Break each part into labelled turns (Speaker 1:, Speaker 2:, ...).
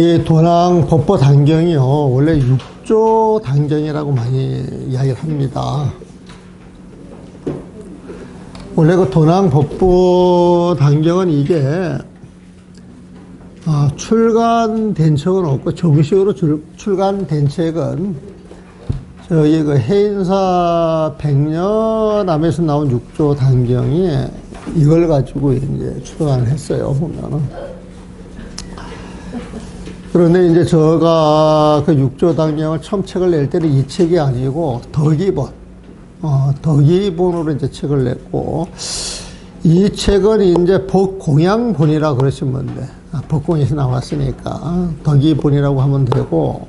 Speaker 1: 이 도낭 법보 단경이요, 원래 6조 단경이라고 많이 이야기를 합니다. 원래 그 도낭 법보 단경은 이게 출간된 책은 없고, 정식으로 출간된 책은 저희 그 해인사 100년암에서 나온 6조 단경이 이걸 가지고 이제 출간을 했어요, 보면은. 그런데 이제 제가 그 6조 단경을 처음 책을 낼 때는 이 책이 아니고 덕이본으로 이제 책을 냈고, 이 책은 이제 법공양본이라 그러시면 돼. 법공에서 나왔으니까 덕이본이라고 하면 되고,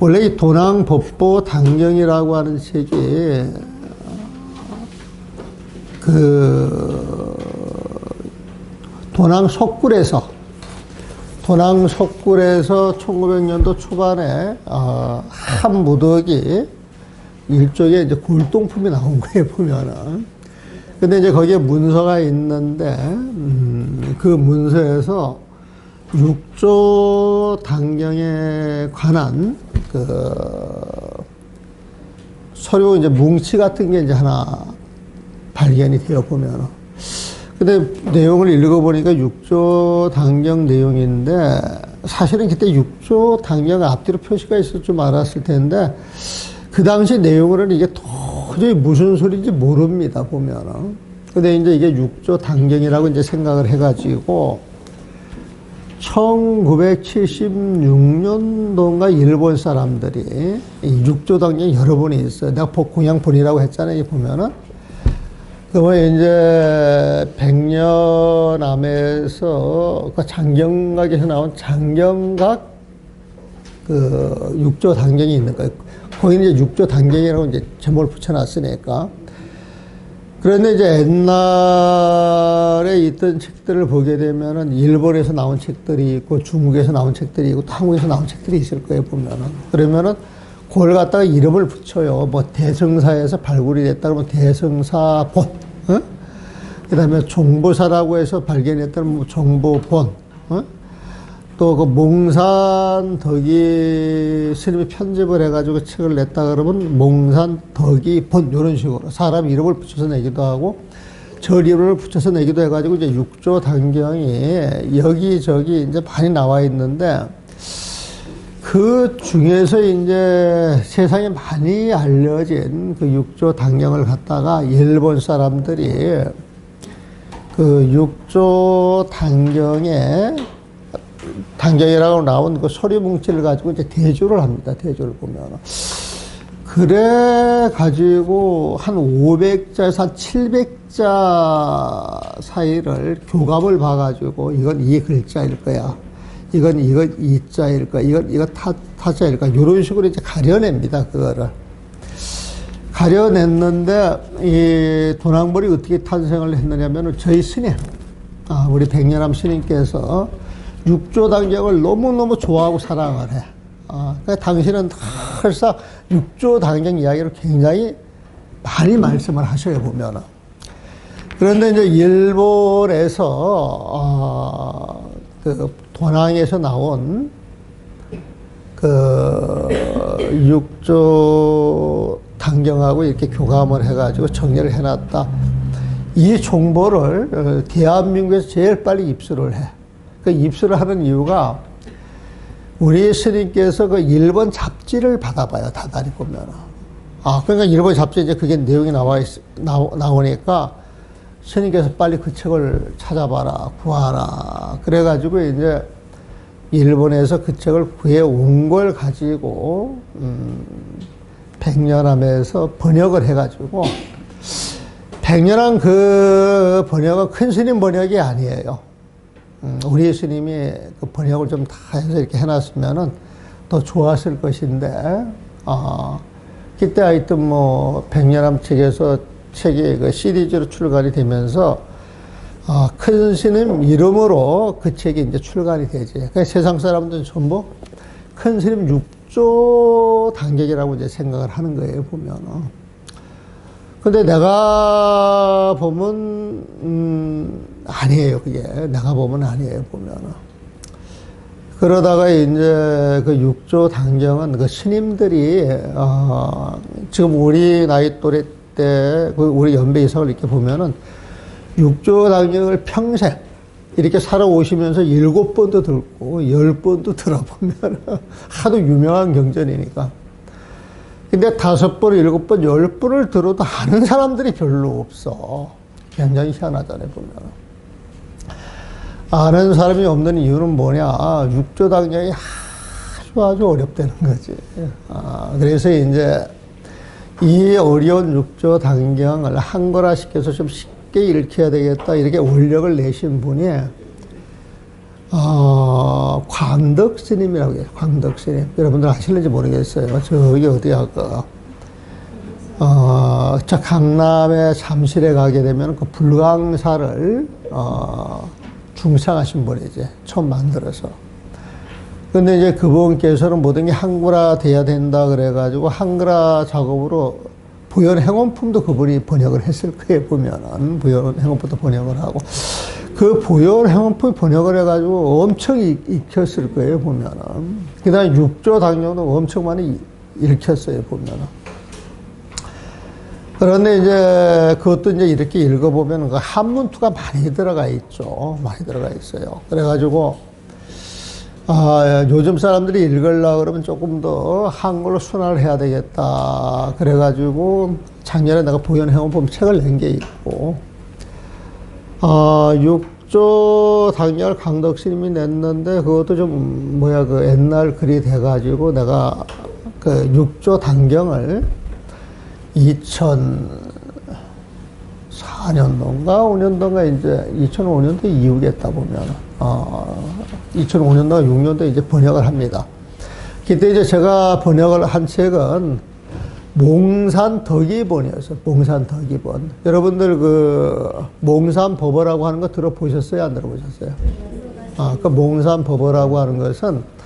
Speaker 1: 원래 이 도낭 법보 단경이라고 하는 책이 그 도낭 석굴에서 1900년도 초반에 한 무덕이 일종의 이제 골동품이 나온 거예요, 보면은. 근데 이제 거기에 문서가 있는데 그 문서에서 6조 단경에 관한 그 서류 이제 뭉치 같은 게 이제 하나 발견이 되어 보면은. 근데 내용을 읽어보니까 6조 단경 내용인데, 사실은 그때 6조 단경 앞뒤로 표시가 있을 줄 알았을 텐데, 그 당시 내용으로는 이게 도저히 무슨 소리인지 모릅니다, 보면은. 근데 이제 이게 6조 단경이라고 이제 생각을 해가지고, 1976년도인가 일본 사람들이 이 6조 단경이 여러 번이 있어요. 내가 공양본이라고 했잖아요, 보면은. 그러면 이제 백년암에서 그 장경각에서 나온 장경각 그 6조 단경이 있는 거예요. 거기는 이제 6조 단경이라고 이제 제목을 붙여놨으니까. 그런데 이제 옛날에 있던 책들을 보게 되면은 일본에서 나온 책들이 있고, 중국에서 나온 책들이 있고, 한국에서 나온 책들이 있을 거예요, 보면은. 그러면은 그걸 갖다가 이름을 붙여요. 뭐 대성사에서 발굴이 됐다 그러면 대성사본, 그 다음에 종보사라고 해서 발견했다면 뭐 종보본, 또 그 몽산 덕이 스님이 편집을 해가지고 책을 냈다 그러면 몽산 덕이 본, 이런 식으로 사람 이름을 붙여서 내기도 하고 절 이름을 붙여서 내기도 해가지고 이제 6조 단경이 여기저기 이제 많이 나와 있는데, 그 중에서 이제 세상에 많이 알려진 그 6조 단경을 갖다가 일본 사람들이 그 6조 단경이라고 나온 그 서류 뭉치를 가지고 이제 대조를 합니다. 대조를 보면. 그래 가지고 한 500자에서 한 700자 사이를 교감을 봐가지고 이건 이 글자일 거야, 이건 이자일 거야, 이건 타자일 거야, 이런 식으로 이제 가려냅니다. 그거를 가려냈는데, 이 도낭본이 어떻게 탄생을 했느냐면은 저희 스님, 우리 백년암 스님께서 6조 단경을 너무너무 좋아하고 사랑을 해. 그러니까 당신은 항상 6조 단경 이야기를 굉장히 많이 말씀을 하셔요, 보면은. 그런데 이제 일본에서 그 도낭에서 나온 그 6조 단경하고 이렇게 교감을 해가지고 정리를 해놨다. 이 정보를 대한민국에서 제일 빨리 입수를 해. 그 입수를 하는 이유가, 우리 스님께서 그 일본 잡지를 받아봐요, 다달이 보면은. 그러니까 일본 잡지에 이제 그게 내용이 나오니까 스님께서 빨리 그 책을 찾아봐라, 구하라. 그래가지고 이제 일본에서 그 책을 구해온 걸 가지고, 백년암에서 번역을 해가지고, 백년암 그 번역은 큰 스님 번역이 아니에요. 우리 스님이 그 번역을 좀 다 해서 이렇게 해놨으면은 더 좋았을 것인데, 그때 하여튼 뭐, 백년암 책에서 책이 그 시리즈로 출간이 되면서, 큰 스님 이름으로 그 책이 이제 출간이 되지. 그러니까 세상 사람들은 전부 큰 스님 6조 단경이라고 이제 생각을 하는 거예요, 보면은. 근데 내가 보면, 아니에요, 그게. 내가 보면 아니에요, 보면은. 그러다가 이제 그 육조 당경은 그 스님들이, 지금 우리 나이 또래 때, 우리 연배 이상을 이렇게 보면은 육조 당경을 평생 이렇게 살아오시면서 7번도 듣고 10번도 들어보면 하도 유명한 경전이니까. 근데 5번, 7번, 10번을 들어도 아는 사람들이 별로 없어. 굉장히 희한하잖아요, 보면. 아는 사람이 없는 이유는 뭐냐. 육조 당경이 아주 어렵다는 거지. 그래서 이제 이 어려운 육조 당경을 한글화시켜서 좀 쉽게 읽혀야 되겠다. 이렇게 원력을 내신 분이, 광덕 스님이라고 해요. 광덕 스님. 여러분들 아실는지 모르겠어요. 저기 어디야, 저 강남의 잠실에 가게 되면 그 불광사를, 중상하신 분이지. 처음 만들어서. 근데 이제 그분께서는 모든 게 한글화 돼야 된다 그래가지고 한글화 작업으로 부연 행원품도 그분이 번역을 했을 거예요, 보면은. 부연 행원품도 번역을 하고. 그 부연 행원품 번역을 해가지고 엄청 익혔을 거예요, 보면은. 그 다음에 육조 당경도 엄청 많이 읽혔어요, 보면은. 그런데 이제 그것도 이제 이렇게 읽어보면 그 한문투가 많이 들어가 있죠. 많이 들어가 있어요. 그래가지고, 요즘 사람들이 읽으려고 그러면 조금 더 한글로 순화를 해야 되겠다. 그래가지고 작년에 내가 부연행원품 책을 낸 게 있고, 육조 당경을 강덕 스님이 냈는데 그것도 좀 그 옛날 글이 돼가지고 내가 그 육조 당경을 2004년도인가 5년도인가 이제 2005년도 이후겠다 보면 2005년도가 6년도에 이제 번역을 합니다. 그때 이제 제가 번역을 한 책은 몽산덕이본이었어요. 몽산덕이본. 여러분들 그 몽산법어라고 하는 거 들어보셨어요? 안 들어보셨어요? 그 몽산법어라고 하는 것은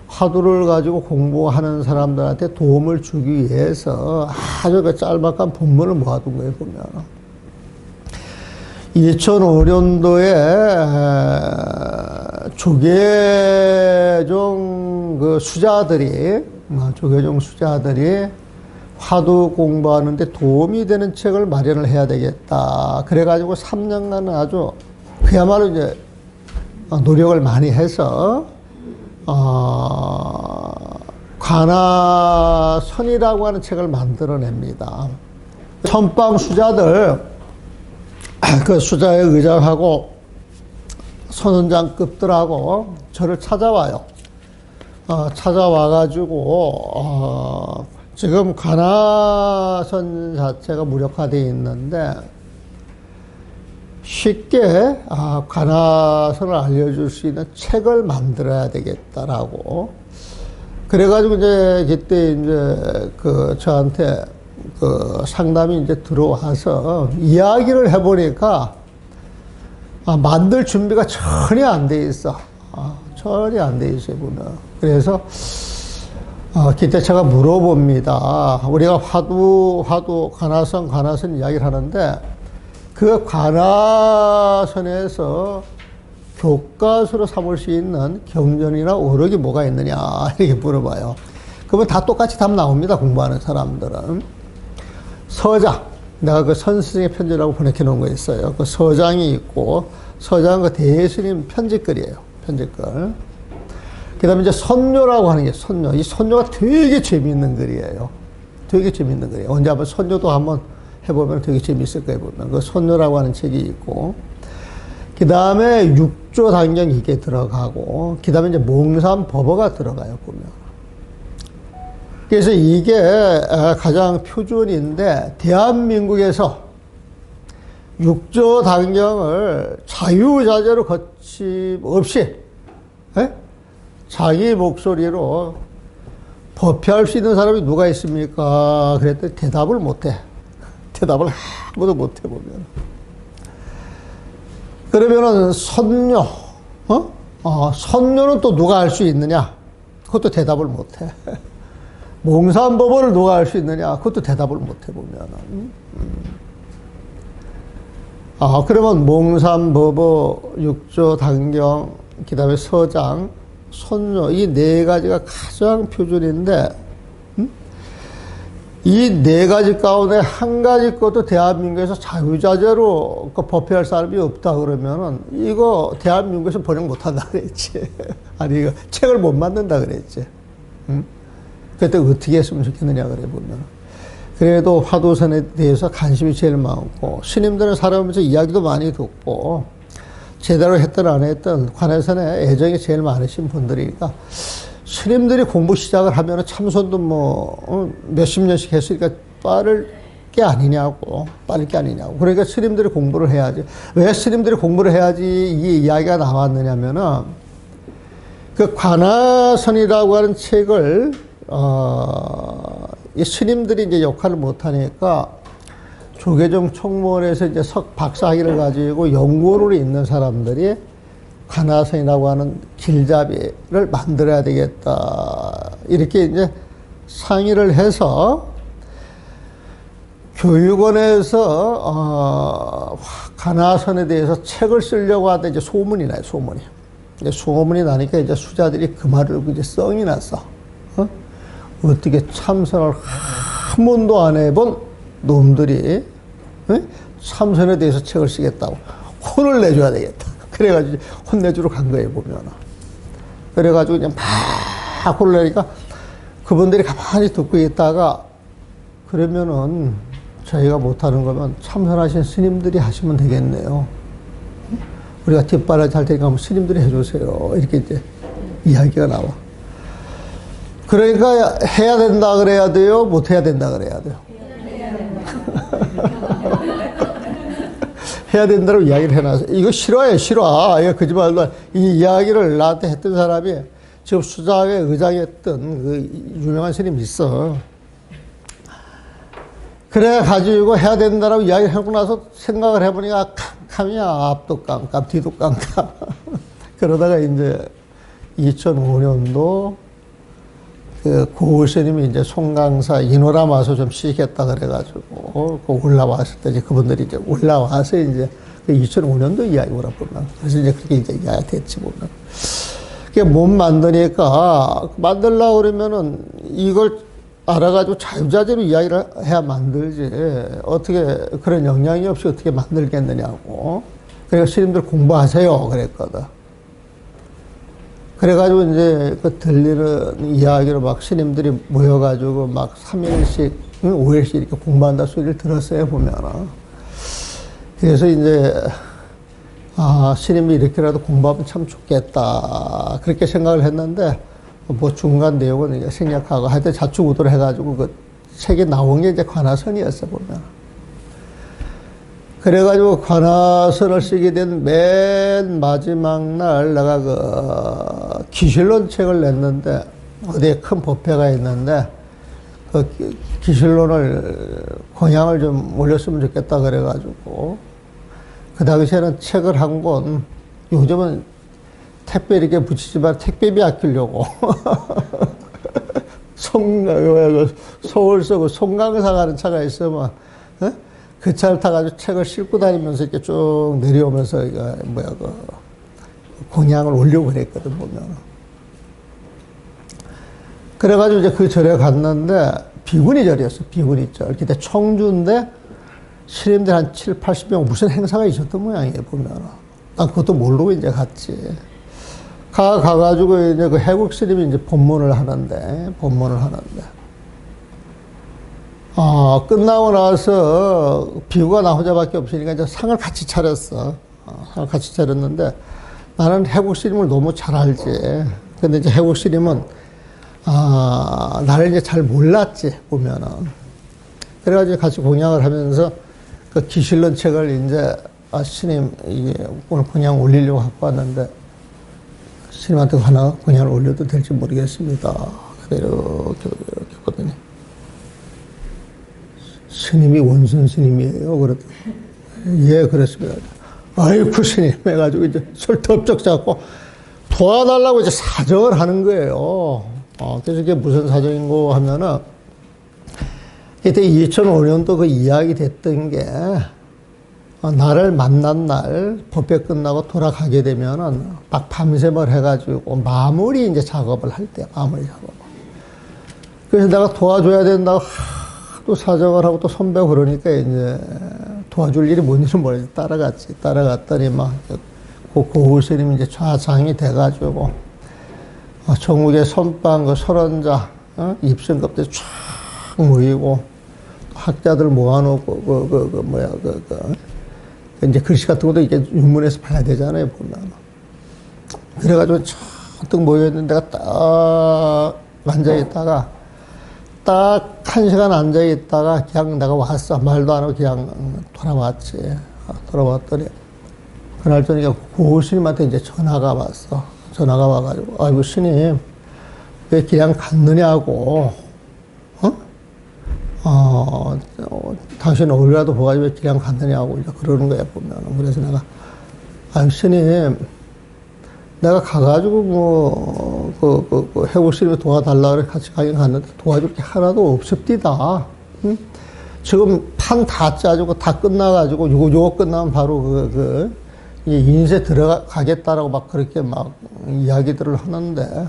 Speaker 1: 화두를 가지고 공부하는 사람들한테 도움을 주기 위해서 아주 그 짤막한 본문을 모아둔 거예요, 보면. 2005년도에 조계종 그 수자들이, 조계종 수자들이 화두 공부하는데 도움이 되는 책을 마련을 해야 되겠다. 그래가지고 3년간 아주 그야말로 이제 노력을 많이 해서 관화선이라고 하는 책을 만들어냅니다. 선방 수자들, 그 수자에 의장하고 선원장급들하고 저를 찾아와요. 찾아와가지고, 지금 관화선 자체가 무력화되어 있는데, 쉽게 관화선을 알려줄 수 있는 책을 만들어야 되겠다라고. 그래가지고 이제 그때 이제 그 저한테 그 상담이 이제 들어와서 이야기를 해보니까 만들 준비가 전혀 안 돼 있어. 전혀 안 돼 있어요, 보면. 그래서 그때 제가 물어봅니다. 우리가 화두, 관화선 이야기를 하는데 그 관화선에서 교과서로 삼을 수 있는 경전이나 오력이 뭐가 있느냐 이렇게 물어봐요. 그러면 다 똑같이 답 나옵니다. 공부하는 사람들은. 서장, 내가 그 선스님의 편지라고 번역해 놓은 거 있어요. 그 서장이 있고, 서장은 그 대스님 편지글이에요. 편지글. 그 다음에 이제 선묘라고 하는 게 선묘. 이 선묘가 되게 재미있는 글이에요. 되게 재미있는 글이에요. 언제 한번 선묘도 한번 해보면 되게 재미있을 거예요, 보면. 그 선묘라고 하는 책이 있고, 그 다음에 육조 당경 이게 들어가고, 그 다음에 이제 몽산법어가 들어가요, 보면. 그래서 이게 가장 표준인데, 대한민국에서 육조 당경을 자유자재로 거침없이, 자기 목소리로 법회할 수 있는 사람이 누가 있습니까? 그랬더니 대답을 못해. 대답을 아무도 못해, 보면. 그러면은 선묘, 선묘는 또 누가 할 수 있느냐? 그것도 대답을 못해. 몽산법어를 누가 할 수 있느냐? 그것도 대답을 못해, 보면은. 그러면 몽산법어, 육조 당경, 그 다음에 서장, 손녀, 이 네 가지가 가장 표준인데, 이 네 가지 가운데 한 가지 것도 대한민국에서 자유자재로 법회할 사람이 없다 그러면은, 이거 대한민국에서 번역 못한다 그랬지. 아니, 이거 책을 못 만든다 그랬지. 그때 어떻게 했으면 좋겠느냐 그래 보면. 그래도 화두선에 대해서 관심이 제일 많고, 스님들은 살아오면서 이야기도 많이 듣고, 제대로 했든 안 했든 관해선에 애정이 제일 많으신 분들이니까, 스님들이 공부 시작을 하면 참선도 뭐 몇십 년씩 했으니까 빠를 게 아니냐고. 그러니까 스님들이 공부를 해야지. 왜 스님들이 공부를 해야지 이 이야기가 나왔느냐면은, 그 관화선이라고 하는 책을 이 스님들이 이제 역할을 못하니까 조계종 총무원에서 이제 박사학위를 가지고 연구원으로 있는 사람들이 관화선이라고 하는 길잡이를 만들어야 되겠다. 이렇게 이제 상의를 해서 교육원에서 관화선에 대해서 책을 쓰려고 하다 이제 소문이 나요, 소문이. 소문이 나니까 이제 수자들이 그 말을 이제 썽이 났어. 어떻게 참선을 한 번도 안 해본 놈들이 참선에 대해서 책을 쓰겠다고 혼을 내줘야 되겠다. 그래가지고 혼내주러 간 거예요, 보면. 그래가지고 그냥 막 혼을 내니까 그분들이 가만히 듣고 있다가, 그러면은 저희가 못하는 거면 참선하신 스님들이 하시면 되겠네요. 우리가 뒷바라지 할 테니까 한번 스님들이 해주세요. 이렇게 이제 이야기가 나와. 그러니까 해야 된다 그래야 돼요? 못 해야 된다 그래야 돼요? 해야 된다고 이야기를 해놨어요. 이거 싫어요, 싫어. 이거 거짓말도 이 이야기를 나한테 했던 사람이 지금 수자회 의장했던 그 유명한 스님이 있어. 그래가지고 해야 된다라고 이야기를 하고 나서 생각을 해보니까 캄캄이야. 앞도 깜깜, 뒤도 깜깜. 그러다가 이제 2005년도 그 고을 스님이 이제 송강사 인호람 와서 좀 쉬겠다 그래가지고 그 올라왔을 때 이제 그분들이 이제 올라와서 이제 그 2005년도 이야기구나 보면. 그래서 이제 그렇게 이제 이야기가 됐지 보면. 그게 못 만드니까 만들려고 그러면은 이걸 알아가지고 자유자재로 이야기를 해야 만들지. 어떻게 그런 영향이 없이 어떻게 만들겠느냐고. 그러니까 스님들 공부하세요 그랬거든. 그래가지고 이제 그 들리는 이야기로 막 스님들이 모여가지고 막 3일씩, 5일씩 이렇게 공부한다 소리를 들었어요, 보면은. 그래서 이제, 스님이 이렇게라도 공부하면 참 좋겠다. 그렇게 생각을 했는데, 뭐 중간 내용은 이제 생략하고 하여튼 자충우돌 해가지고 그 책에 나온 게 이제 관화선이었어, 보면. 그래가지고 관화선을 쓰게 된 맨 마지막 날 내가 그 기실론 책을 냈는데, 어디에 큰 법회가 있는데 그 기실론을 공양을 좀 올렸으면 좋겠다 그래가지고 그 당시에는 책을 한 권, 요즘은 택배 이렇게 붙이지만 택배비 아끼려고 서울서 그 송강사 가는 차가 있으면 그 차를 타가지고 책을 싣고 다니면서 이렇게 쭉 내려오면서, 이거, 공양을 올려고 그랬거든, 보면. 그래가지고 이제 그 절에 갔는데, 비구니 절이었어, 비구니 절. 그때 청주인데, 스님들 한 7, 80명 무슨 행사가 있었던 모양이에요, 보면. 난 그것도 모르고 이제 갔지. 가가지고 이제 그 해국 스님이 이제 법문을 하는데, 끝나고 나서 비구가 나 혼자밖에 없으니까 이제 상을 같이 차렸어. 상을 같이 차렸는데 나는 해국 스님을 너무 잘 알지. 근데 이제 해국 스님은, 나를 이제 잘 몰랐지, 보면은. 그래가지고 같이 공양을 하면서 그 기실론 책을 이제, 스님, 이게 오늘 공양 올리려고 갖고 왔는데, 스님한테 하나 공양을 올려도 될지 모르겠습니다. 이렇게 했거든요. 스님이 원선 스님이에요. 그랬더니, 예, 그렇습니다. 아이쿠, 스님. 해가지고 이제 손 덥적 잡고 도와달라고 이제 사정을 하는 거예요. 그래서 이게 무슨 사정인고 하면은, 이때 2005년도 그 이야기 됐던 게, 나를 만난 날 법회 끝나고 돌아가게 되면은 막 밤샘을 해가지고 마무리 이제 작업을 할 때, 마무리 작업. 그래서 내가 도와줘야 된다고 또 사정을 하고 또 선배가 그러니까 이제 도와줄 일이 뭔지는 모르겠지. 따라갔지. 따라갔더니 막 고을 스님이 이제 좌상이 돼가지고 전국의 선방 그 설원자 입선급들 쫙 모이고 학자들 모아놓고 이제 글씨 같은 것도 이게 윤문에서 봐야 되잖아요, 보면. 그래가지고 잔뜩 모여있는 데가 딱 앉아있다가, 딱 1시간 앉아있다가 그냥 내가 왔어. 말도 안 하고 그냥 돌아왔지. 돌아왔더니, 그날 저녁에 고을 스님한테 이제 전화가 왔어. 전화가 와가지고, 아이고, 스님, 왜 그냥 갔느냐고, 당신 얼굴이라도 보가지고 왜 그냥 갔느냐고 이제 그러는 거야, 보면. 그래서 내가, 아유, 스님, 내가 가가지고 해골 스님이 도와달라고 그래 같이 가긴 갔는데 도와줄 게 하나도 없습디다. 응? 지금 판 다 짜주고 다 끝나가지고 요거 끝나면 바로 인쇄 들어가겠다라고 막 그렇게 막 이야기들을 하는데,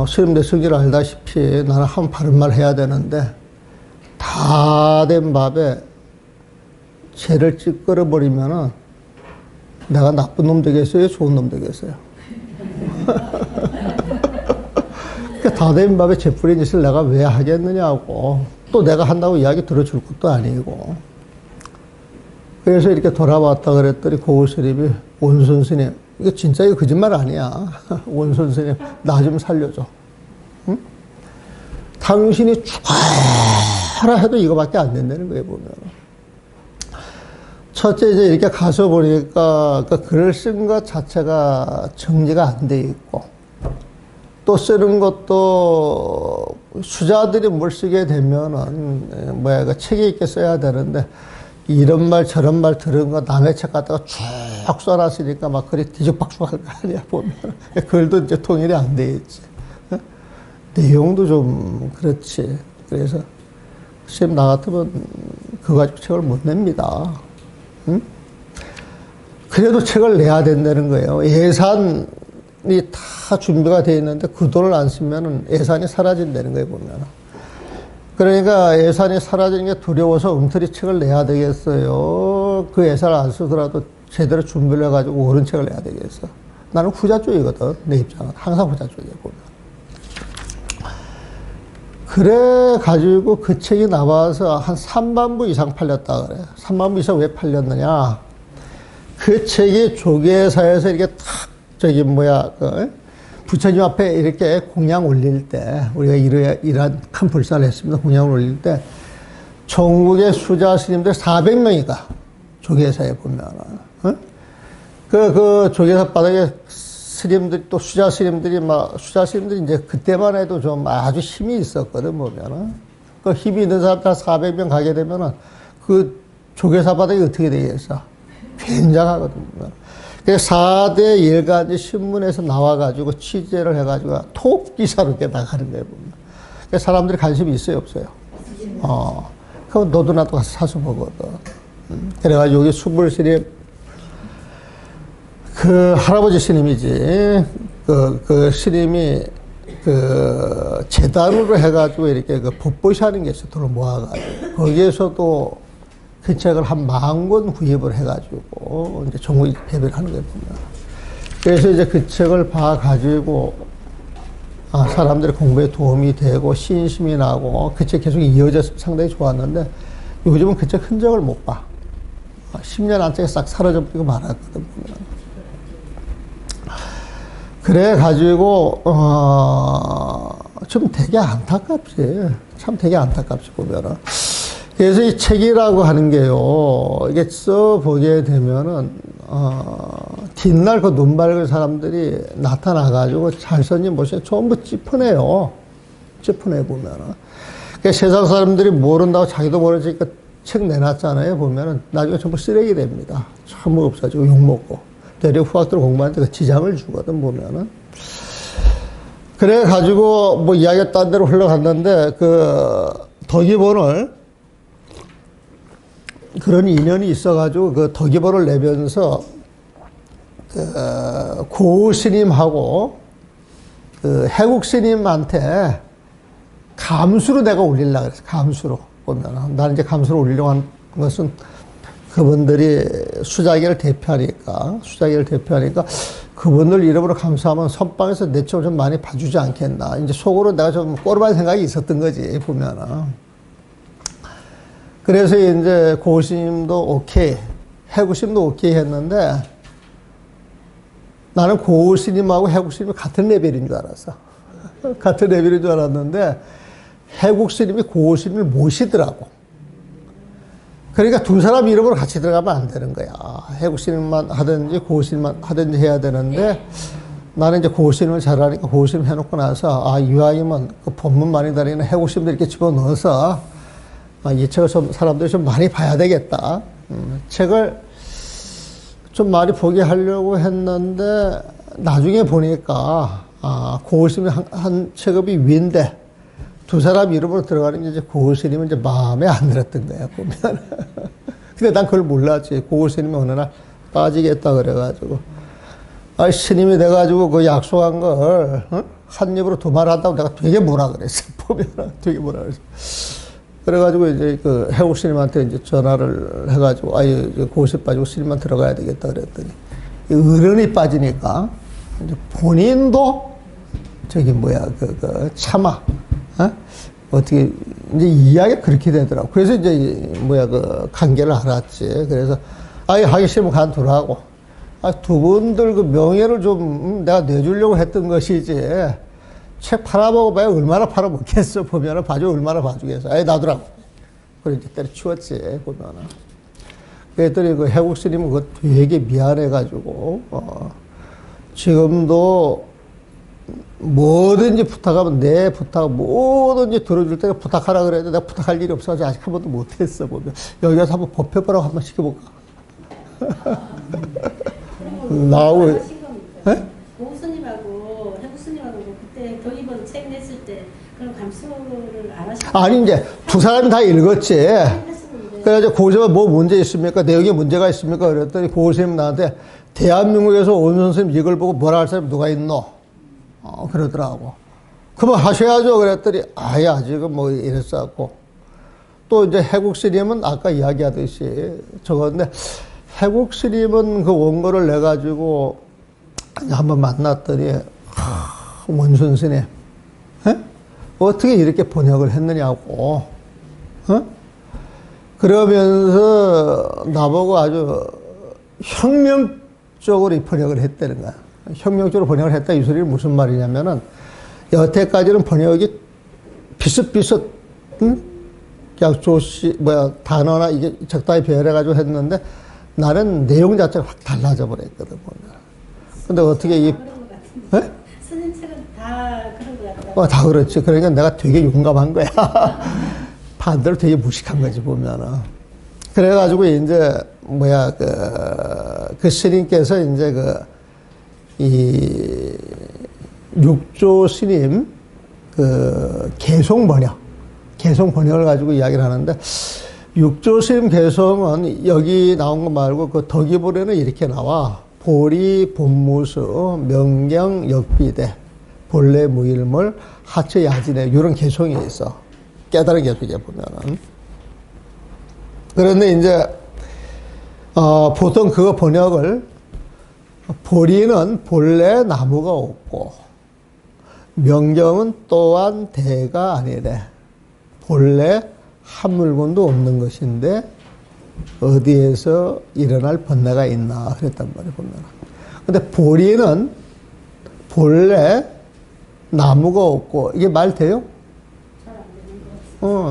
Speaker 1: 스님 내 성질을 알다시피 나는 한 바른 말 해야 되는데, 다 된 밥에 채를 찌끄러버리면은 내가 나쁜 놈 되겠어요? 좋은 놈 되겠어요? 다 된 밥에 채 뿌린 짓을 내가 왜 하겠느냐고. 또 내가 한다고 이야기 들어줄 것도 아니고. 그래서 이렇게 돌아왔다 그랬더니 고을 스님이 원손 스님, 이거 진짜 이거 거짓말 아니야. 원손 스님, 나 좀 살려줘. 응? 당신이 죽어라 해도 이거밖에 안 된다는 거예요, 보면. 첫째, 이제 이렇게 가서 보니까 그 글을 쓴 것 자체가 정리가 안 돼 있고, 또 쓰는 것도 수자들이 뭘 쓰게 되면은, 그 책이 있게 써야 되는데, 이런 말 저런 말 들은 거 남의 책 갖다가 쭉 써놨으니까 막 글이 뒤죽박죽할 거 아니야, 보면. 글도 이제 통일이 안 돼 있지. 내용도 좀 그렇지. 그래서 선생님 나 같으면 그거 가지고 책을 못 냅니다. 응? 그래도 책을 내야 된다는 거예요. 예산이 다 준비가 되어 있는데 그 돈을 안 쓰면 예산이 사라진다는 거예요, 보면. 그러니까 예산이 사라지는 게 두려워서 엉터리 책을 내야 되겠어요. 그 예산을 안 쓰더라도 제대로 준비를 해가지고 옳은 책을 내야 되겠어. 나는 후자 쪽이거든, 내 입장은. 항상 후자 쪽이에요, 보면. 그래가지고 그 책이 나와서 한 3만 부 이상 팔렸다 그래. 3만 부 이상 왜 팔렸느냐. 그 책이 조계사에서 이렇게 탁, 부처님 앞에 이렇게 공양 올릴 때, 우리가 이러한 큰 불사를 했습니다. 공양을 올릴 때, 전국의 수자 스님들 400명이가 조계사에 보면은, 그 조계사 바닥에 스님들이 또 수자 스님들이 이제 그때만 해도 좀 아주 힘이 있었거든, 보면은. 그 힘이 있는 사람 다 400명 가게 되면은 그 조계사 바닥이 어떻게 되겠어? 굉장하거든요. 그래서 4대 일간지 신문에서 나와가지고 취재를 해가지고 톱 기사로 이렇게 나가는 거예요, 보면. 그래서 사람들이 관심이 있어요, 없어요? 그럼 너도 나도 가서 사서 보거든. 그래가지고 여기 수불 스님, 그 할아버지 스님이지. 그 스님이 재단으로 해가지고 이렇게 법보시 하는 게 있어, 돈을 모아가지고. 거기에서도 그 책을 한 10,000권 구입을 해가지고 이제 전국에 배배를 하는 거예요, 보면. 그래서 이제 그 책을 봐가지고 사람들의 공부에 도움이 되고 신심이 나고 그 책 계속 이어져서 상당히 좋았는데 요즘은 그 책 흔적을 못 봐. 10년 안짝에 싹 사라져버리고 말았거든, 보면. 그래가지고, 좀 되게 안타깝지. 참 되게 안타깝지, 보면은. 그래서 이 책이라고 하는 게요, 이게 써보게 되면은, 뒷날 그 눈 밝은 사람들이 나타나가지고 잘 썼니 못쓰니 전부 찌푸네요. 찌푸내, 보면은. 그러니까 세상 사람들이 모른다고 자기도 모르니까 책 내놨잖아요, 보면은. 나중에 전부 쓰레기 됩니다. 전부 없어지고 욕먹고. 대려 후학들 공부하는데 그 지장을 주거든, 보면은. 그래가지고, 이야기가 딴 데로 흘러갔는데, 덕이본을, 그런 인연이 있어가지고 그 덕이보를 내면서 고우 스님하고 그 해국 스님한테 감수로 내가 올리려고 그랬어. 감수로 보면 나는 이제 감수로 올리려고 한 것은 그분들이 수자기를 대표하니까 그분들 이름으로 감사하면 선방에서 내 쪽을 좀 많이 봐주지 않겠나. 이제 속으로 내가 좀 꼬르만 생각이 있었던 거지, 보면은. 그래서 이제 고스님도 오케이, 해구스님도 오케이 했는데 나는 고스님하고 해구스님이 같은 레벨인 줄 알았어. 같은 레벨인 줄 알았는데 해국스님이 고스님을 모시더라고. 그러니까 두 사람 이름으로 같이 들어가면 안 되는 거야. 해국스님만 하든지 고스님만 하든지 해야 되는데 나는 이제 고스님을 잘하니까 고스님 해놓고 나서 아, 이왕이면 그 본문 많이 다니는 해국스님들 이렇게 집어넣어서 이 책을 좀 사람들이 좀 많이 봐야 되겠다. 책을 좀 많이 보게 하려고 했는데 나중에 보니까 고스님이 한 책업이 위인데 두 사람 이름으로 들어가는 게 이제 고스님은 이제 마음에 안 들었던 거야, 보면. 근데 난 그걸 몰랐지. 고스님이 어느 날 빠지겠다 그래가지고. 스님이 돼가지고 그 약속한 걸, 한 입으로 두 말 한다고 내가 되게 뭐라 그랬어, 보면. 되게 뭐라 그랬어. 그래가지고 이제 그 해국 스님한테 이제 전화를 해가지고, 고스님 빠지고 스님만 들어가야 되겠다 그랬더니, 어른이 빠지니까, 이제 본인도 참아. 어떻게, 이제 이야기가 그렇게 되더라고. 그래서 이제, 그 관계를 알았지. 그래서, 하기 싫으면 간두라고. 두 분들 그 명예를 좀 내가 내주려고 했던 것이지. 책 팔아먹어봐야 얼마나 팔아먹겠어. 보면은 봐줘, 얼마나 봐주겠어. 놔두라고. 그래, 이제 때려치웠지. 보면은. 그랬더니 그 해국 스님은 그거 되게 미안해가지고, 지금도 뭐든지 부탁하면 내 부탁 뭐든지 들어줄 때가 부탁하라 그랬는데 내가 부탁할 일이 없어가지고 아직 한 번도 못했어. 보면 여기 가서 한번 법회보라고 한번 시켜볼까. 나오고
Speaker 2: 고스님하고 해구스님하고 그때 덕이본 책 냈을 때 그런 감수를 안 하셨어요?
Speaker 1: 아니 이제 두 사람이 다 읽었지. 그래가지고 고스님 뭐 문제 있습니까? 내용에 문제가 있습니까? 그랬더니 고스님 나한테 대한민국에서 온 선생님 이걸 보고 뭐라 할 사람이 누가 있노? 그러더라고. 그럼 하셔야죠. 그랬더니, 아직은 뭐 이랬었고. 또 이제 해국 스님은 아까 이야기하듯이 저건데, 해국 스님은 그 원고를 내가지고 한번 만났더니, 원순 스님, 어떻게 이렇게 번역을 했느냐고. 그러면서 나보고 아주 혁명적으로 번역을 했다는 거야. 혁명적으로 번역을 했다 이 소리는 무슨 말이냐면은 여태까지는 번역이 비슷비슷 그냥 단어나 이게 적당히 배열해가지고 했는데 나는 내용 자체가 확 달라져 버렸거든. 근데 어떻게
Speaker 2: 스님 책은 다 그런 것 같더라고요.
Speaker 1: 다 그렇지. 그러니까 내가 되게 용감한 거야. 반대로 되게 무식한 거지 보면은. 그래가지고 이제 그 스님께서 이제 이 육조 스님 개송 번역을 가지고 이야기를 하는데 육조 스님 개송은 여기 나온 거 말고 그 덕이보에는 이렇게 나와. 보리 본무수 명경 역비대 본래 무일물 하처 야진해 이런 개송이 있어. 깨달은 개송이야 보면은. 그런데 이제 보통 그거 번역을 보리는 본래 나무가 없고 명경은 또한 대가 아니래. 본래 한 물건도 없는 것인데 어디에서 일어날 번뇌가 있나 그랬단 말이에요 보면. 근데 보리는 본래 나무가 없고 이게 말 돼요?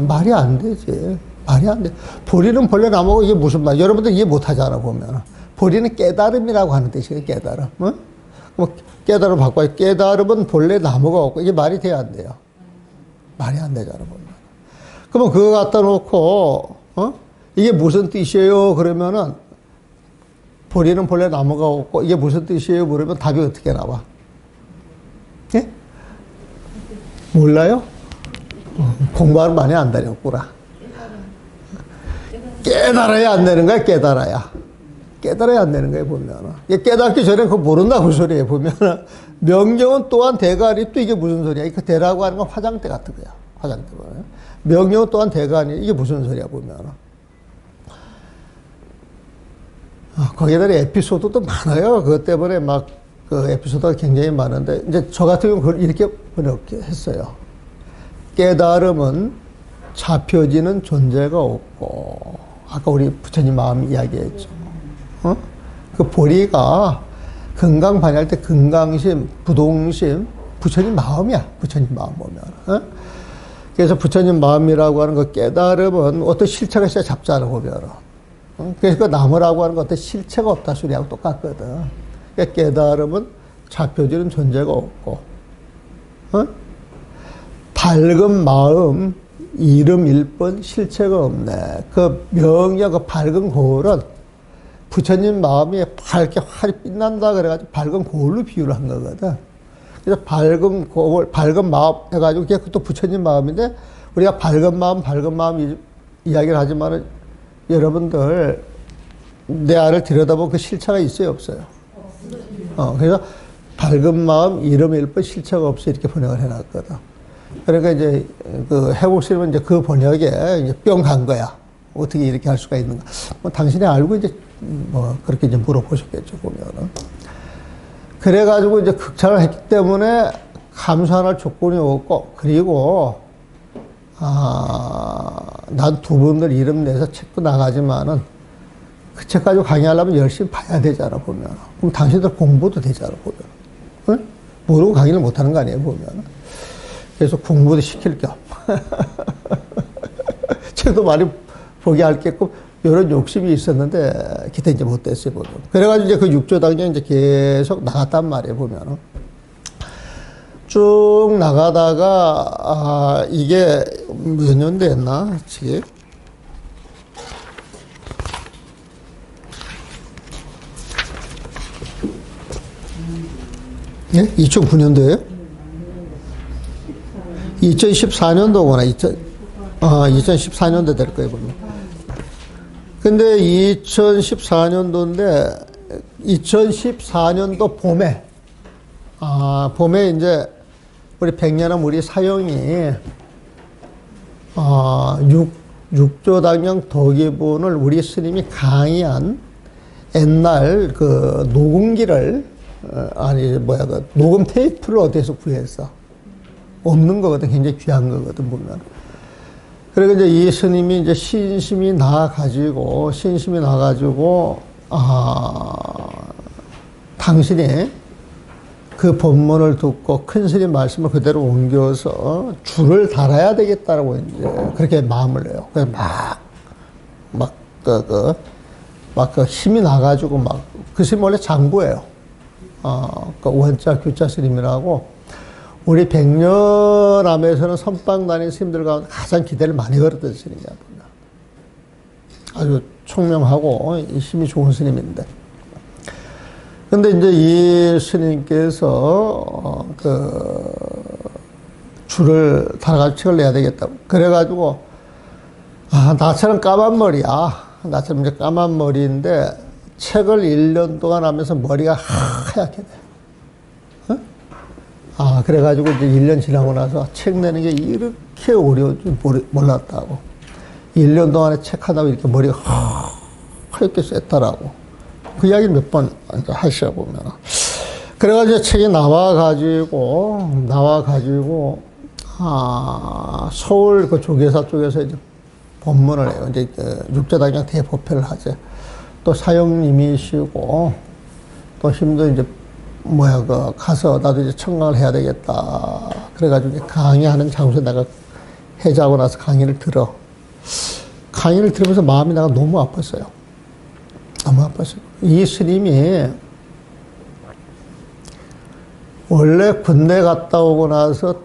Speaker 1: 말이 안 되지. 말이 안 돼. 보리는 본래 나무가 이게 무슨 말? 여러분들 이해 못 하잖아 보면. 보리는 깨달음이라고 하는 뜻이에요, 깨달음. 뭐 깨달음 바꿔요. 깨달음은 본래 나무가 없고, 이게 말이 돼야 안 돼요. 말이 안 되잖아, 보면. 그러면 그거 갖다 놓고, 이게 무슨 뜻이에요? 그러면은, 보리는 본래 나무가 없고, 이게 무슨 뜻이에요? 물으면 답이 어떻게 나와? 예? 몰라요? 공부를 많이 안 다녔구나. 깨달아야 안 되는 거야, 깨달아야. 깨달아야 안 되는 거예요, 보면은. 깨닫기 전에 그거 모른다고 소리예요, 보면은. 명령은 또한 대가니, 또 이게 무슨 소리야? 그 대라고 하는 건 화장대 같은 거야. 화장대 보면. 명령은 또한 대가니, 이게 무슨 소리야, 보면은. 거기에다 에피소드도 많아요. 그것 때문에 막, 그 에피소드가 굉장히 많은데, 이제 저 같은 경우는 그걸 이렇게 번역했어요. 깨달음은 잡혀지는 존재가 없고, 아까 우리 부처님 마음 이야기했죠. 그 보리가 건강반야할 때 건강심, 부동심, 부처님 마음이야. 부처님 마음 보면. 그래서 부처님 마음이라고 하는 그 깨달음은 어떤 실체가 있어야 잡잖아, 보면. 그래서 그 나무라고 하는 건 어떤 실체가 없다 소리하고 똑같거든. 그러니까 깨달음은 잡혀지는 존재가 없고, 밝은 마음, 이름 일뿐 실체가 없네. 그 명령, 그 밝은 거울은 부처님 마음이 밝게 활이 빛난다 그래가지고 밝은 거울로 비유를 한 거거든. 그래서 밝은 거울, 밝은 마음 해가지고 그게 또 부처님 마음인데 우리가 밝은 마음 이야기를 하지만은 여러분들 내 안을 들여다보면 그 실체가 있어요, 없어요? 그래서 밝은 마음, 이름일 뿐 실체가 없어 이렇게 번역을 해놨거든. 그러니까 이제 그 해국스님은 이제 그 번역에 이제 뿅 간 거야. 어떻게 이렇게 할 수가 있는가? 뭐 당신이 알고 이제 뭐 그렇게 이제 물어보셨겠죠, 보면은. 그래가지고 이제 극찬을 했기 때문에 감사할 조건이 없고, 그리고, 난 두 분들 이름 내서 책도 나가지만은 그 책 가지고 강의하려면 열심히 봐야 되잖아, 보면. 그럼 당신들 공부도 되잖아, 보면. 응? 모르고 강의를 못 하는 거 아니에요, 보면. 그래서 공부도 시킬 겸. 책도 많이 보게 할게끔 이런 욕심이 있었는데 그때 이제 못 됐어요, 보면. 그래가지고 이제 그 육조당경 이제 계속 나갔단 말이에요, 보면은. 쭉 나가다가 이게 몇 년 됐나 지금? 예? 2009년도에요? 2014년도구나. 2014년도 될 거예요, 보면. 근데 2014년도인데, 2014년도 봄에, 봄에 이제, 우리 백년암 우리 사형이, 육조당경 덕이분을 우리 스님이 강의한 옛날 그 녹음기를, 그 녹음 테이프를 어디에서 구했어. 없는 거거든. 굉장히 귀한 거거든, 보면. 그리고 이제 이 스님이 이제 신심이 나가지고, 당신이 그 본문을 듣고 큰 스님 말씀을 그대로 옮겨서 줄을 달아야 되겠다라고 이제 그렇게 마음을 내요. 그래서 그 힘이 나가지고 그 스님 원래 장부예요. 그 원자 규자 스님이라고 우리 백년암에서는 선방 다닌 스님들 가운데 가장 기대를 많이 걸었던 스님이야. 아주 총명하고 힘이 좋은 스님인데. 근데 이제 이 스님께서 그 줄을 달아가지고 책을 내야 되겠다. 그래가지고 나처럼 까만 머리야. 나처럼 이제 까만 머리인데 책을 1년 동안 하면서 머리가 하얗게 돼. 그래가지고 이제 1년 지나고 나서 책 내는 게 이렇게 어려울 줄 몰랐다고. 1년 동안에 책 하다가 이렇게 머리가 하얗게 셌더라고. 그 이야기를 몇 번 하시다 보면. 그래가지고 책이 나와가지고, 서울 그 조계사 쪽에서 이제 법문을 해요. 이제 육조당경 대법회를 하죠. 또 사형님이시고, 또 힘도 이제 가서 나도 이제 청강을 해야 되겠다. 그래가지고 이제 강의하는 장소에 내가 해자하고 나서 강의를 들어. 강의를 들으면서 마음이 내가 너무 아팠어요. 너무 아팠어요. 이 스님이 원래 군대 갔다 오고 나서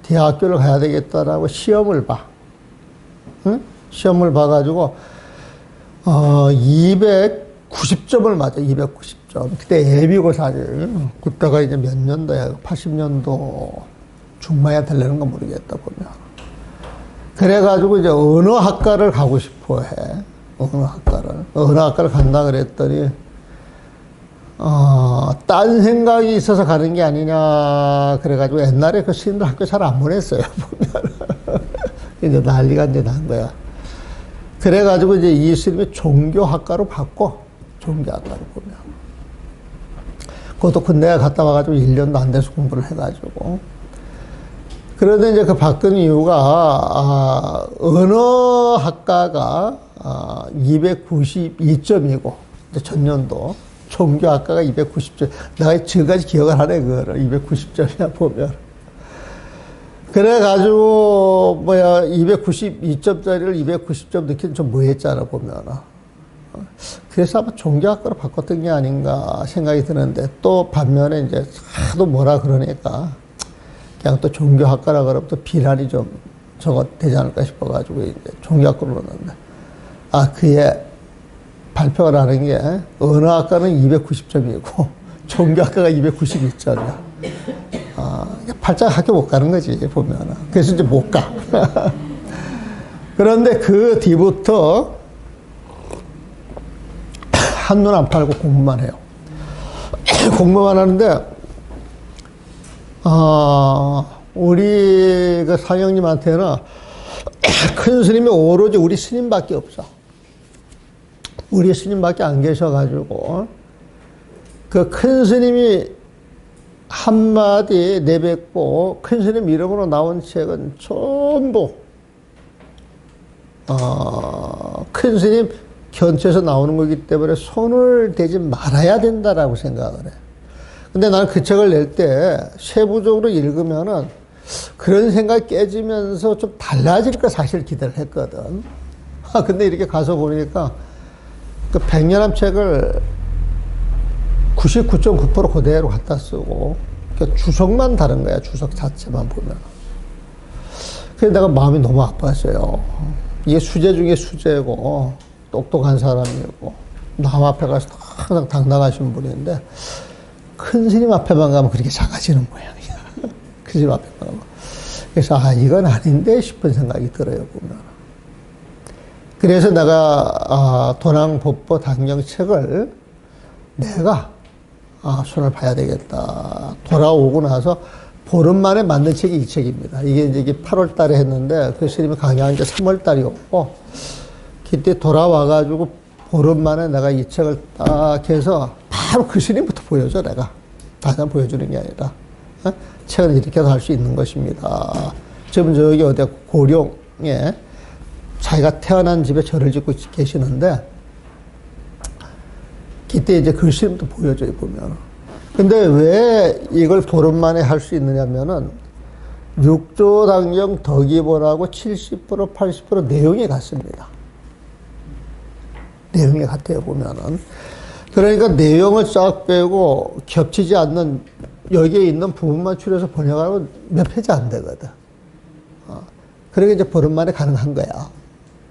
Speaker 1: 대학교를 가야 되겠다라고 시험을 봐. 응? 시험을 봐가지고, 290점을 맞아, 290점. 그때 예비고사를, 그때가 이제 몇 년도야, 80년도 중반에 되려는 거 모르겠다, 보면. 그래가지고 이제 언어학과를 가고 싶어 해. 언어학과를 간다 그랬더니, 딴 생각이 있어서 가는 게 아니냐. 그래가지고 옛날에 그 스님들 학교 잘 안 보냈어요. 보면. 이제 난리가 이제 난 거야. 그래가지고 이제 이 스님이 종교학과로 바꿔. 종교학과로 보면. 그것도 군대에 갔다 와가지고 1년도 안 돼서 공부를 해가지고. 그런데 이제 그 바꾼 이유가, 언어학과가, 292점이고, 전년도. 종교학과가 290점. 내가 지금까지 기억을 하네, 그거를. 290점이야, 보면. 그래가지고, 292점짜리를 290점 넣기는 좀 뭐했잖아, 보면. 그래서 아마 종교학과로 바꿨던 게 아닌가 생각이 드는데, 또 반면에 이제 하도 뭐라 그러니까, 그냥 또 종교학과라 그러면 또 비난이 좀 저거 되지 않을까 싶어가지고, 이제 종교학과로 넣었는데, 그의 발표가 나는 게, 언어학과는 290점이고, 종교학과가 292점이야. 팔짝 학교 못 가는 거지, 보면은. 그래서 이제 못 가. 그런데 그 뒤부터 한눈 안 팔고 공부만 해요. 공부만 하는데, 우리 그 사형님한테는 큰 스님이 오로지 우리 스님밖에 없어. 우리 스님밖에 안 계셔가지고, 그 큰 스님이 한마디 내뱉고, 큰 스님 이름으로 나온 책은 전부, 큰 스님 견처에서 나오는 거기 때문에 손을 대지 말아야 된다라고 생각을 해. 근데 나는 그 책을 낼 때 세부적으로 읽으면은 그런 생각이 깨지면서 좀 달라질 거 사실 기대를 했거든. 근데 이렇게 가서 보니까 그 100년함 책을 99.9% 그대로 갖다 쓰고, 그러니까 주석만 다른 거야, 주석 자체만 보면. 그래서 내가 마음이 너무 아팠어요. 이게 수재 중에 수재고, 똑똑한 사람이고, 남 앞에 가서 항상 당당하신 분인데, 큰 스님 앞에만 가면 그렇게 작아지는 모양이야. 큰 스님 앞에만 가면. 그래서, 이건 아닌데 싶은 생각이 들어요, 보면. 그래서 내가, 도랑법보 당경 책을 내가, 손을 봐야 되겠다. 돌아오고 나서 보름 만에 만든 책이 이 책입니다. 이게 8월 달에 했는데, 그 스님이 강의한 게 3월 달이었고, 그때 돌아와가지고 보름 만에 내가 이 책을 딱 해서 바로 그 스님부터 보여줘, 내가. 다시 보여주는 게 아니라. 책은 이렇게 할 수 있는 것입니다. 지금 저기 어디 고령에 자기가 태어난 집에 절을 짓고 계시는데, 그때 이제 그 스님부터 보여줘요, 보면. 근데 왜 이걸 보름 만에 할 수 있느냐면은, 육조당경 덕이본하고 70%, 80% 내용이 같습니다. 내용이 같아요, 보면은. 그러니까 내용을 쫙 빼고 겹치지 않는 여기에 있는 부분만 추려서 번역하면 몇 페이지 안 되거든. 그러니까 이제 보름 만에 가능한 거야.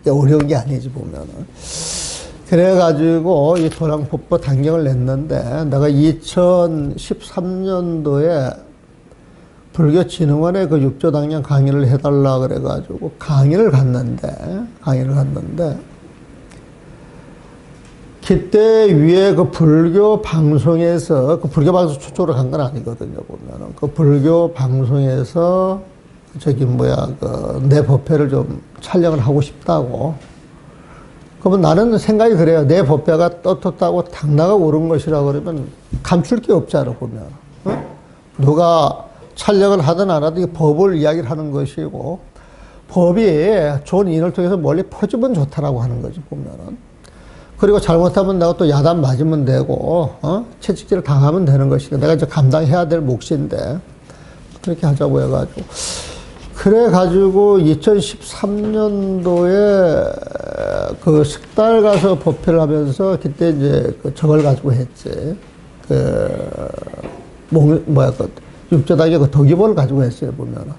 Speaker 1: 어려운 게 아니지, 보면은. 그래가지고 이 도랑법보 당경을 냈는데, 내가 2013년도에 불교진흥원에 그 육조당경 강의를 해달라 그래가지고 강의를 갔는데, 그때 위에 그 불교 방송에서, 그 불교 방송 초청으로 간 건 아니거든요, 보면은. 그 불교 방송에서 내 법회를 좀 촬영을 하고 싶다고. 그러면 나는 생각이 그래요. 내 법회가 떳떳하고 당나가 옳은 것이라 그러면 감출 게 없잖아, 보면. 누가 촬영을 하든 안 하든 법을 이야기를 하는 것이고, 법이 좋은 인을 통해서 멀리 퍼지면 좋다라고 하는 거지, 보면은. 그리고 잘못하면 내가 또 야단 맞으면 되고, 채찍질을 당하면 되는 것이고, 내가 이제 감당해야 될 몫인데, 그렇게 하자고 해가지고. 그래가지고 2013년도에 그 석달 가서 법회를 하면서 그때 이제 저걸 가지고 했지. 육조당의 그 덕이본을 가지고 했어요, 보면은.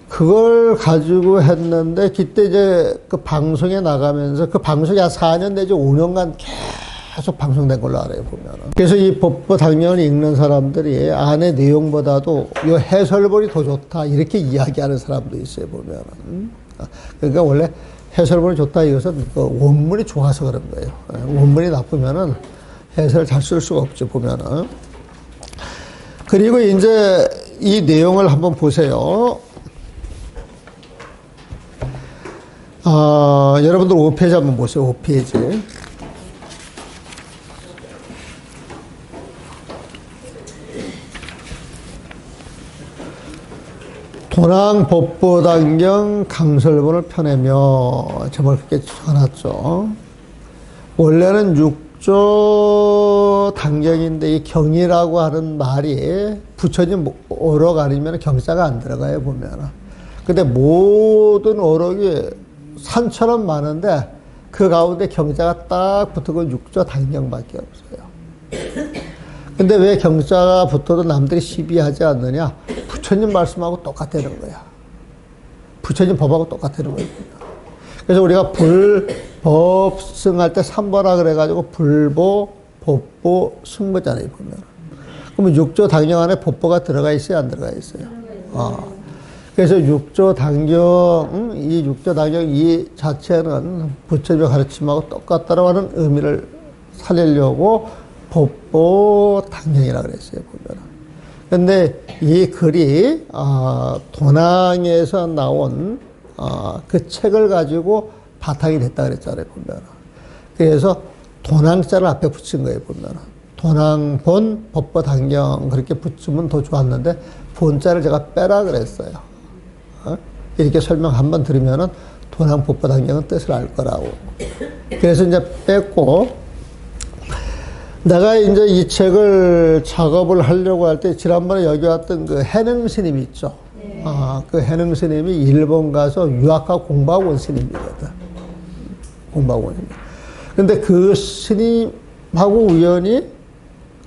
Speaker 1: 그걸 가지고 했는데, 그때 이제 그 방송에 나가면서, 그 방송이 한 4년 내지 5년간 계속 방송된 걸로 알아요, 보면은. 그래서 이 법보당령을 읽는 사람들이 안의 내용보다도 이 해설본이 더 좋다, 이렇게 이야기하는 사람도 있어요, 보면은. 그러니까 원래 해설본이 좋다, 이것은 그 원문이 좋아서 그런 거예요. 원문이 나쁘면은 해설을 잘 쓸 수가 없죠, 보면은. 그리고 이제 이 내용을 한번 보세요. 여러분들 5페이지 한번 보세요. 5페이지. 도낭법보당경 강설본을 펴내며 제목을 그렇게 적어놨죠. 원래는 6조 당경인데 이 경이라고 하는 말이 붙여진 어록 아니면 경자가 안 들어가요, 보면은. 근데 모든 어록이 산처럼 많은데 그 가운데 경자가 딱 붙은 6조 당경밖에 없어요. 근데 왜 경자가 붙어도 남들이 시비하지 않느냐? 부처님 말씀하고 똑같다는 거야. 부처님 법하고 똑같다는 거예요. 그래서 우리가 불법승할 때 3보라 그래가지고 불보, 법보, 승보잖아요, 보면. 그러면 6조 당경 안에 법보가 들어가 있어요, 안 들어가 있어요? 그래서 6조 당경, 이 6조 당경 이 자체는 부처님의 가르침하고 똑같다라고 하는 의미를 살리려고 법보 당경이라고 그랬어요, 보면. 근데 이 글이, 도낭에서 나온, 그 책을 가지고 바탕이 됐다 그랬잖아요, 보면. 그래서 도낭자를 앞에 붙인 거예요, 보면. 도낭본, 법보 당경, 그렇게 붙이면 더 좋았는데, 본자를 제가 빼라 그랬어요. 이렇게 설명 한번 들으면은 도낭 법보 당경은 뜻을 알 거라고. 그래서 이제 뺐고, 내가 이제 이 책을 작업을 하려고 할 때 지난번에 여기 왔던 그 해능 스님 있죠. 네. 그 해능 스님이 일본 가서 유학하고 공부하고 온 스님이거든. 공부하고 온 스님. 근데 그 스님하고 우연히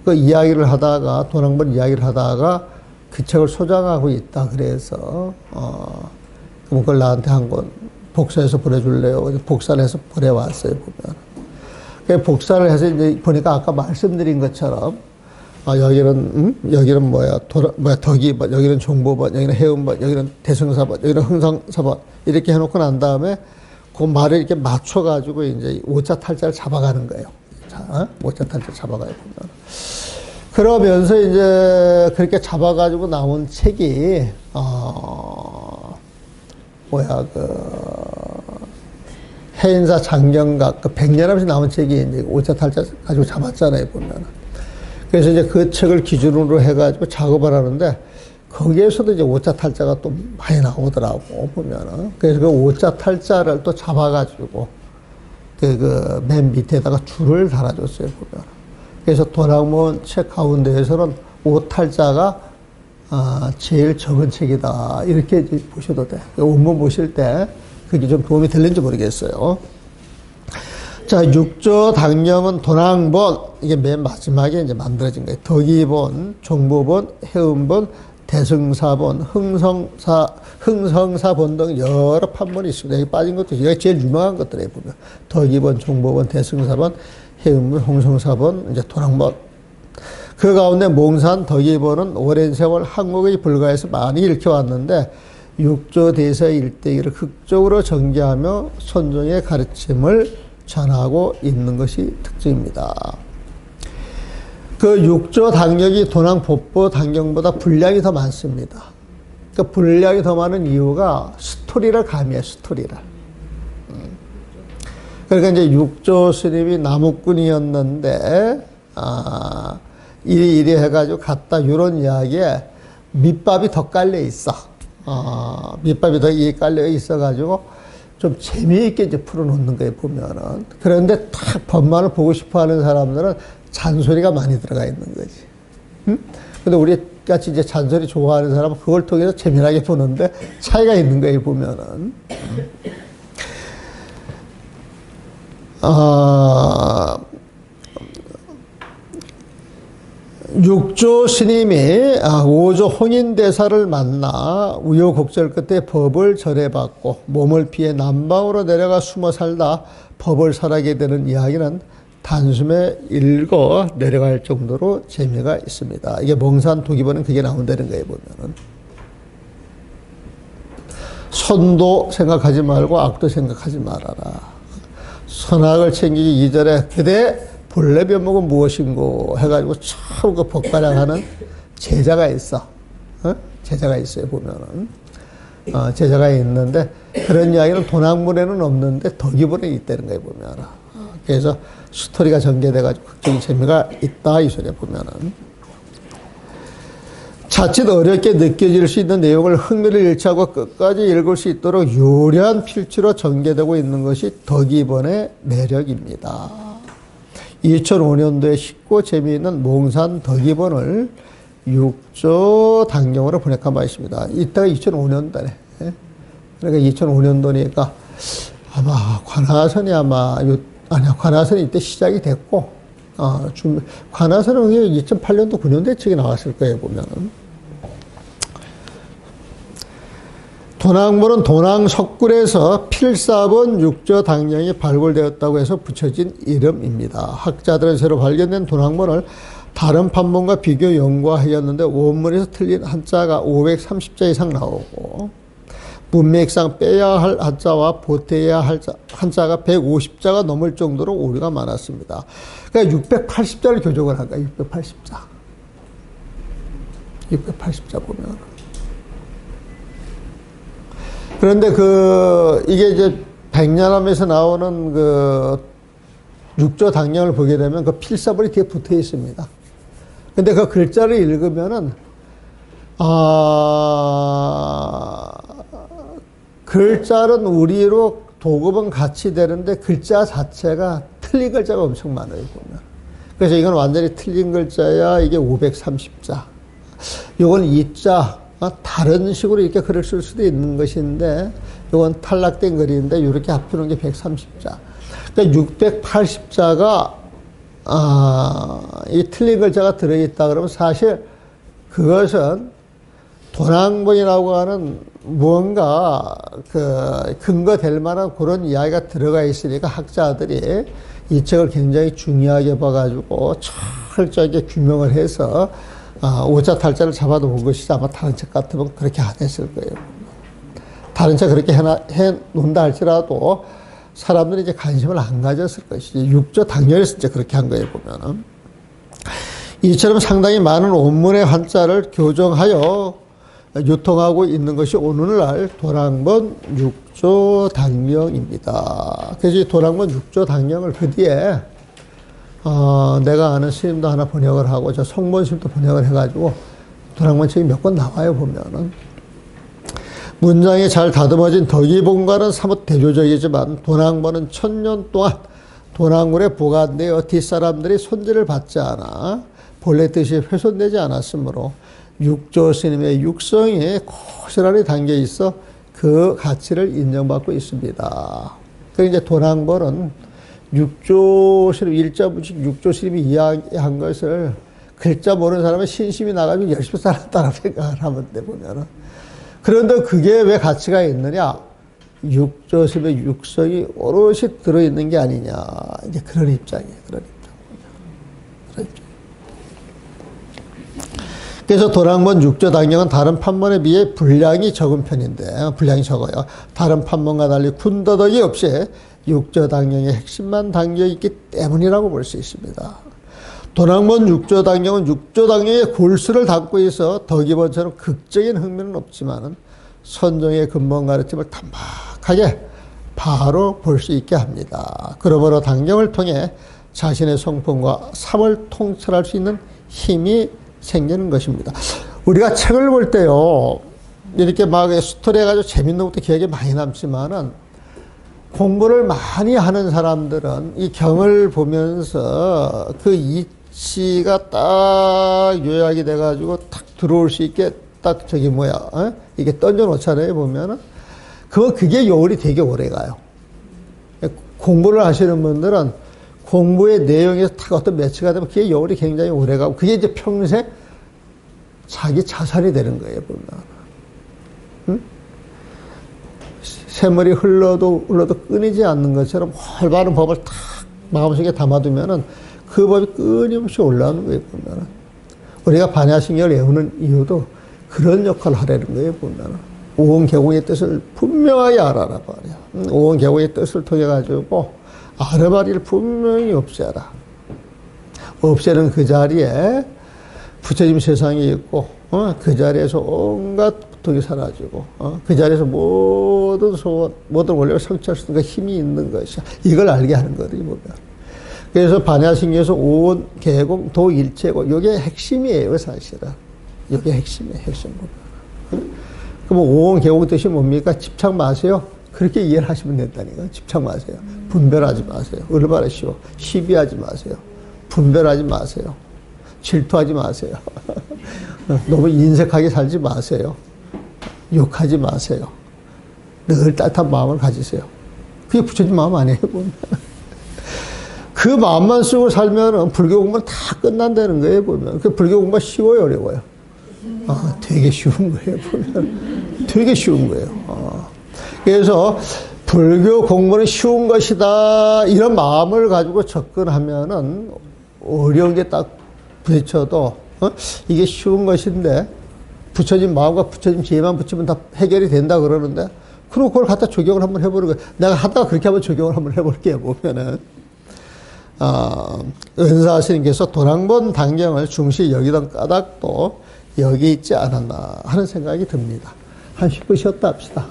Speaker 1: 그 이야기를 하다가, 도낭본 이야기를 하다가 그 책을 소장하고 있다. 그래서, 그걸 나한테 한 권 복사해서 보내줄래요? 복사를 해서 보내왔어요, 보면. 복사를 해서 이제 보니까 아까 말씀드린 것처럼, 여기는 덕이번, 여기는 종보번, 여기는 해운번, 여기는 대승사번, 여기는 흥성사번, 이렇게 해놓고 난 다음에 그 말을 이렇게 맞춰가지고 이제 오자 탈자를 잡아가는 거예요. 자, 오자 탈자 잡아가요, 보면. 그러면서 이제 그렇게 잡아가지고 나온 책이, 해인사 장경각, 그 백년함에서 나온 책이 이제 오자 탈자 가지고 잡았잖아요, 보면. 그래서 이제 그 책을 기준으로 해가지고 작업을 하는데, 거기에서도 이제 오자 탈자가 또 많이 나오더라고, 보면은. 그래서 그 오자 탈자를 또 잡아가지고, 그 맨 밑에다가 줄을 달아줬어요, 보면. 그래서 도낭본 책 가운데에서는 오탈자가 제일 적은 책이다, 이렇게 보셔도 돼. 원문 보실 때 그게 좀 도움이 될는지 모르겠어요. 자, 6조 당경은 도낭본, 이게 맨 마지막에 이제 만들어진 거예요. 덕이본, 종보본, 해운본, 대승사본, 흥성사본 등 여러 판본이 있습니다. 여기 빠진 것도 여기 제일 유명한 것들에 보면 덕이본, 종보본, 대승사본, 해운본, 흥성사본, 이제 도낭본. 그 가운데 몽산, 덕이본은 오랜 세월 한국의 불가에서 많이 읽혀왔는데 6조 대사 일대기를 극적으로 전개하며 선종의 가르침을 전하고 있는 것이 특징입니다. 그 6조 당경이 도낭 법보 당경보다 분량이 더 많습니다. 그 분량이 더 많은 이유가 스토리를 가미해요, 스토리를. 그러니까 이제 6조 스님이 나무꾼이었는데, 이리 해가지고 갔다, 요런 이야기에 밑밥이 더 깔려 있어. 밑밥이 더 깔려 있어가지고 좀 재미있게 이제 풀어놓는 거예요, 보면은. 그런데 딱 법만을 보고 싶어 하는 사람들은 잔소리가 많이 들어가 있는 거지. 응? 근데 우리 같이 이제 잔소리 좋아하는 사람은 그걸 통해서 재미나게 보는데 차이가 있는 거예요, 보면은. 육조 스님이 5조 홍인대사를 만나 우여곡절 끝에 법을 절해받고 몸을 피해 남방으로 내려가 숨어 살다 법을 설하게 되는 이야기는 단숨에 읽어 내려갈 정도로 재미가 있습니다. 이게 몽산 도기본은 그게 나온다는 거예요, 보면은. 선도 생각하지 말고 악도 생각하지 말아라. 선악을 챙기기 이전에 그대 본래 면목은 무엇인고 해가지고 처음 그 법가량하는 제자가 있어. 제자가 있어요, 보면은. 제자가 있는데 그런 이야기는 도난문에는 없는데 덕이본에 있다는 거예요, 보면은. 그래서 스토리가 전개돼가지고 극적인 재미가 있다, 이 소리에 보면은. 자칫 어렵게 느껴질 수 있는 내용을 흥미를 잃지 않고 끝까지 읽을 수 있도록 요리한 필치로 전개되고 있는 것이 덕이본의 매력입니다. 2005년도에 쉽고 재미있는 몽산 덕이본을 6조 단경으로 번역한 바 있습니다. 이때가 2005년도네. 그러니까 2005년도니까 아마 관하선이 관하선이 이때 시작이 됐고, 관하선은 2008년도 9년도에 책이 나왔을 거예요, 보면은. 도낭본은 도낭석굴에서 필사본 6조 단경이 발굴되었다고 해서 붙여진 이름입니다. 학자들은 새로 발견된 도낭본을 다른 판본과 비교 연구하였는데 원문에서 틀린 한자가 530자 이상 나오고 문맥상 빼야 할 한자와 보태야 할 한자가 150자가 넘을 정도로 오류가 많았습니다. 그러니까 680자를 교정을 한 거야. 680자. 680자 보면. 그런데 이게 이제 백년함에서 나오는 그 6조 단경을 보게 되면 그 필사본이 뒤에 붙어 있습니다. 근데 그 글자를 읽으면은, 글자는 우리로 도급은 같이 되는데 글자 자체가 틀린 글자가 엄청 많아요, 보면. 그래서 이건 완전히 틀린 글자야. 이게 530자. 이건 2자. 다른 식으로 이렇게 글을 쓸 수도 있는 것인데, 이건 탈락된 글인데, 이렇게 합쳐놓은 게 130자. 그러니까 680자가, 이 틀린 글자가 들어있다 그러면 사실 그것은 도낭본이라고 하는 무언가 근거 될 만한 그런 이야기가 들어가 있으니까 학자들이 이 책을 굉장히 중요하게 봐가지고 철저하게 규명을 해서 오자 탈자를 잡아놓은 것이지 아마 다른 책 같으면 그렇게 안 했을 거예요. 다른 책 그렇게 해놓는다 할지라도 사람들이 이제 관심을 안 가졌을 것이지. 6조 당연에서 이제 그렇게 한 거예요, 보면은. 이처럼 상당히 많은 원문의 한자를 교정하여 유통하고 있는 것이 오늘날 도낭본 6조 단경입니다. 그래서 이 도낭본 6조 단경을 그 뒤에 내가 아는 스님도 하나 번역을 하고 저 성본 스님도 번역을 해가지고 도낭본 책이 몇 권 나와요, 보면은. 문장이 잘 다듬어진 덕이본과는 사뭇 대조적이지만 도낭본은 1000년 동안 도낭군에 보관되어 뒷사람들이 손질을 받지 않아 본래 뜻이 훼손되지 않았으므로 육조 스님의 육성이 고스란히 담겨 있어 그 가치를 인정받고 있습니다. 그리고 이제 도낭본은 육조 스님, 일자무식 육조 스님이 이야기한 것을 글자 모르는 사람은 신심이 나가지고 열심히 따라 생각을 하면 돼, 보면은. 그런데 그게 왜 가치가 있느냐? 육조 스님의 육성이 오롯이 들어있는 게 아니냐. 이제 그런 입장이에요, 그런 입장. 그래서 도낭본 6조 단경은 다른 판본에 비해 분량이 적은 편인데, 분량이 적어요. 다른 판본과 달리 군더더기 없이 6조 단경의 핵심만 담겨 있기 때문이라고 볼 수 있습니다. 도낭본 6조 단경은 6조 단경의 골수를 담고 있어 덕이본처럼 극적인 흥미는 없지만 선종의 근본 가르침을 단박하게 바로 볼 수 있게 합니다. 그러므로 단경을 통해 자신의 성품과 삶을 통찰할 수 있는 힘이 생기는 것입니다. 우리가 책을 볼 때요, 이렇게 막 스토리 해가지고 재밌는 것도 기억에 많이 남지만은 공부를 많이 하는 사람들은 이 경을 보면서 그 이치가 딱 요약이 돼가지고 딱 들어올 수 있게 딱 이게 던져 놓잖아요, 보면은. 그게 요울이 되게 오래 가요. 공부를 하시는 분들은 공부의 내용에서 딱 어떤 매치가 되면 그게 요울이 굉장히 오래 가고 그게 이제 평생 자기 자산이 되는 거예요, 보면. 응? 샘물이 흘러도 끊이지 않는 것처럼 올바른 법을 탁 마음속에 담아두면은 그 법이 끊임없이 올라오는 거예요, 보면은. 우리가 반야신경을 외우는 이유도 그런 역할을 하려는 거예요, 보면은. 오온개공의 뜻을 분명하게 알아라 말이야. 오온개공의 뜻을 통해 가지고 아르바리를 분명히 없애라. 없애는 그 자리에 부처님 세상이 있고, 그 자리에서 온갖 고통이 사라지고, 그 자리에서 모든 소원, 모든 원리를 성취할 수 있는 그 힘이 있는 것이야. 이걸 알게 하는 거거든요, 보면. 그래서 반야신경에서 온, 개공, 도, 일체고, 이게 핵심이에요, 사실은. 이게 핵심이에요, 핵심 보면. 그럼 온, 개공 뜻이 뭡니까? 집착 마세요. 그렇게 이해를 하시면 된다니까. 집착 마세요. 분별하지 마세요. 얼마나 쉬워. 시비하지 마세요. 분별하지 마세요. 질투하지 마세요. 너무 인색하게 살지 마세요. 욕하지 마세요. 늘 따뜻한 마음을 가지세요. 그게 부처님 마음 아니에요, 보면. 그 마음만 쓰고 살면 불교 공부는 다 끝난다는 거예요, 보면. 그 불교 공부가 쉬워요, 어려워요? 되게 쉬운 거예요, 보면. 되게 쉬운 거예요. 그래서 불교 공부는 쉬운 것이다, 이런 마음을 가지고 접근하면은 어려운 게 딱 부딪혀도, 이게 쉬운 것인데, 부처님 마음과 부처님 지혜만 붙이면 다 해결이 된다 그러는데, 그럼 그걸 갖다 적용을 한번 해보는 거예요. 내가 하다가 그렇게 한번 적용을 한번 해볼게요, 보면은. 은사 스님께서 도랑본 단경을 중시 여기던 까닭도 여기 있지 않았나 하는 생각이 듭니다. 한 10분 쉬었다 합시다.